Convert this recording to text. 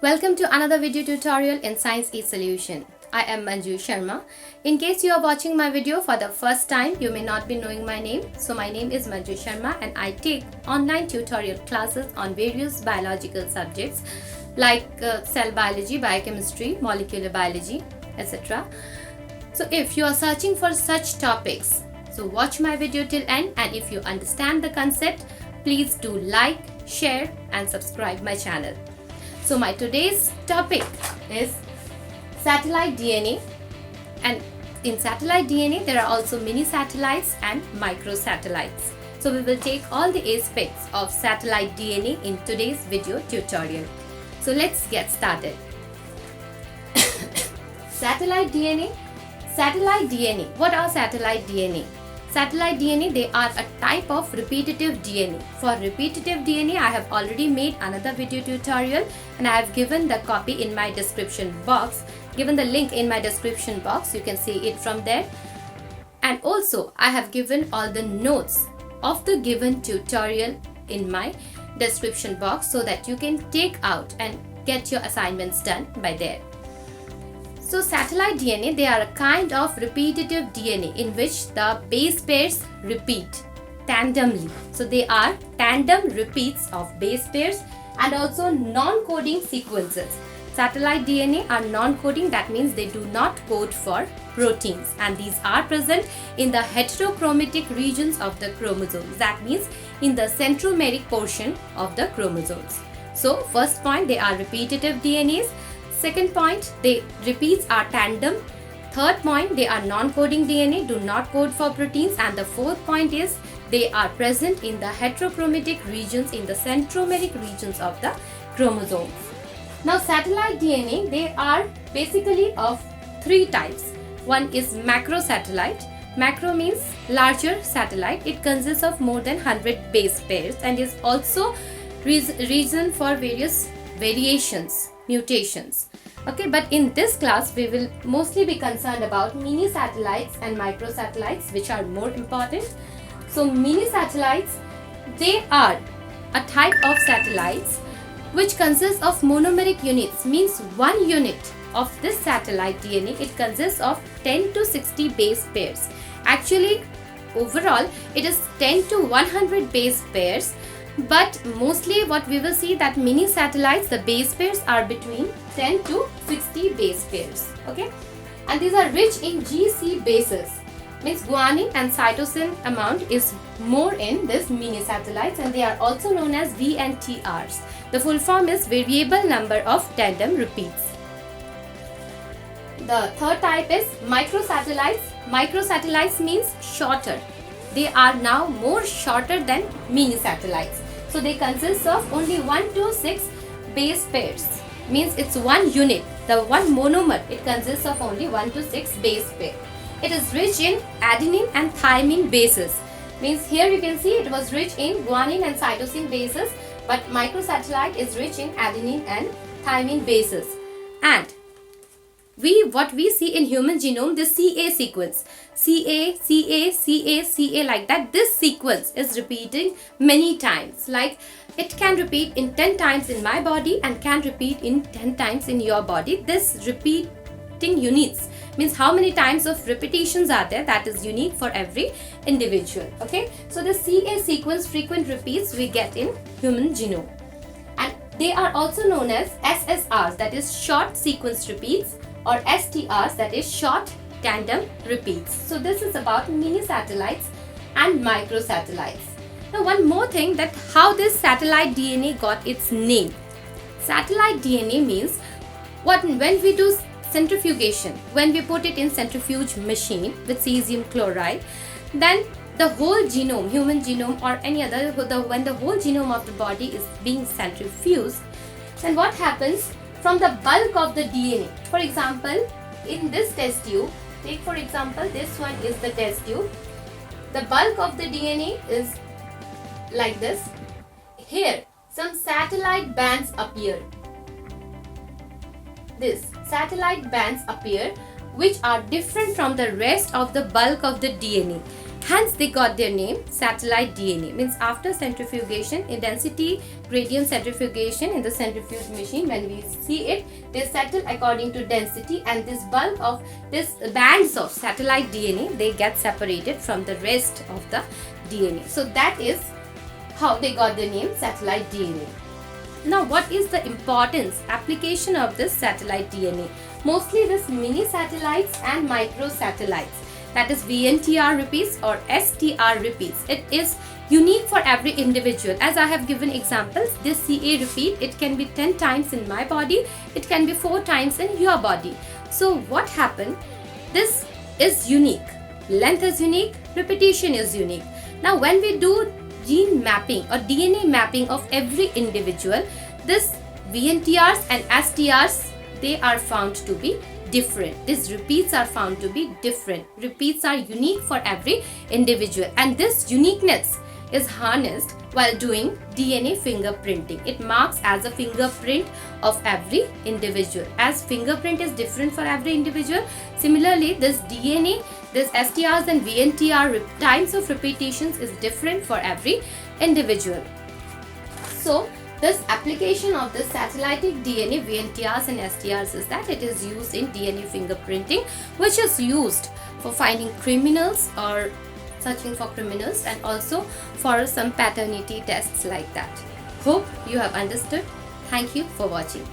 Welcome to another video tutorial in Science eSolution. I am Manju Sharma. In case you are watching my video for the first time, you may not be knowing my name. So my name is Manju Sharma and I take online tutorial classes on various biological subjects like cell biology, biochemistry, molecular biology, etc. So if you are searching for such topics, so watch my video till end, and if you understand the concept, please do like, share and subscribe my channel. So my today's topic is satellite DNA, and in satellite DNA there are also mini satellites and microsatellites. So we will take all the aspects of satellite DNA in today's video tutorial. So let's get started. Satellite DNA. Satellite DNA. What are satellite DNA? Satellite DNA, they are a type of repetitive DNA. For repetitive DNA, I have already made another video tutorial and I have given the copy in my description box. Given the link in my description box, you can see it from there. And also, I have given all the notes of the given tutorial in my description box so that you can take out and get your assignments done by there. So satellite DNA, they are a kind of repetitive DNA in which the base pairs repeat tandemly. So they are tandem repeats of base pairs and also non-coding sequences. Satellite DNA are non-coding, that means they do not code for proteins, and these are present in the heterochromatic regions of the chromosomes. That means in the centromeric portion of the chromosomes. So first point, they are repetitive DNAs. Second point, the repeats are tandem. Third point, they are non-coding DNA, do not code for proteins. And the fourth point is they are present in the heterochromatic regions, in the centromeric regions of the chromosomes. Now satellite DNA, they are basically of three types. One is macrosatellite. Macro means larger satellite. It consists of more than 100 base pairs and is also reason for various variations, mutations. Okay, but in this class we will mostly be concerned about mini satellites and microsatellites, which are more important. So mini satellites, they are a type of satellites which consists of monomeric units, means one unit of this satellite DNA, it consists of 10 to 60 base pairs. Actually, overall it is 10 to 100 base pairs, but mostly what we will see that mini satellites, the base pairs are between 10 to 60 base pairs. Okay, and these are rich in GC bases, means guanine and cytosine amount is more in this mini satellites, and they are also known as VNTRs. The full form is variable number of tandem repeats. The third type is microsatellites. Microsatellites means shorter. They are now more shorter than mini satellites. So they consist of only 1 to 6 base pairs. Means it's one unit. The one monomer, it consists of only 1 to 6 base pair. It is rich in adenine and thymine bases. Means here you can see it was rich in guanine and cytosine bases, but microsatellite is rich in adenine and thymine bases. And what we see in human genome, the CA sequence, CA, CA, CA, CA, like that, this sequence is repeating many times. Like it can repeat in 10 times in my body and can repeat in 10 times in your body. This repeating units means how many times of repetitions are there, that is unique for every individual. Okay, so the CA sequence, frequent repeats, we get in human genome. And they are also known as SSRs, that is short sequence repeats, or STRs, that is short tandem repeats. So this is about mini satellites and microsatellites. Now one more thing, that how this satellite DNA got its name. Satellite DNA means when we do centrifugation, when we put it in centrifuge machine with cesium chloride, then the whole genome, human genome or any other, when the whole genome of the body is being centrifuged, then what happens? From the bulk of the DNA, for example, in this test tube, take for example this one is the test tube. The bulk of the DNA is like this. Here some satellite bands appear. This satellite bands appear which are different from the rest of the bulk of the DNA. Hence they got their name satellite DNA. Means after centrifugation, in density gradient centrifugation in the centrifuge machine, when we see it, they settle according to density, and this bulk of this bands of satellite DNA, they get separated from the rest of the DNA. So that is how they got the name satellite DNA. Now, what is the importance, application of this satellite DNA? Mostly this mini satellites and micro satellites, that is VNTR repeats or STR repeats. It is unique for every individual. As I have given examples, this CA repeat, it can be 10 times in my body, it can be 4 times in your body. So what happened? This is unique. Length is unique, repetition is unique. Now when we do gene mapping or DNA mapping of every individual, this VNTRs and STRs, they are found to be different. These repeats are found to be different. Repeats are unique for every individual, and this uniqueness is harnessed while doing DNA fingerprinting. It marks as a fingerprint of every individual. As fingerprint is different for every individual, similarly this DNA, this STRs and VNTR times of repetitions is different for every individual. So this application of the satellitic DNA, VNTRs and STRs, is that it is used in DNA fingerprinting, which is used for finding criminals or searching for criminals, and also for some paternity tests like that. Hope you have understood. Thank you for watching.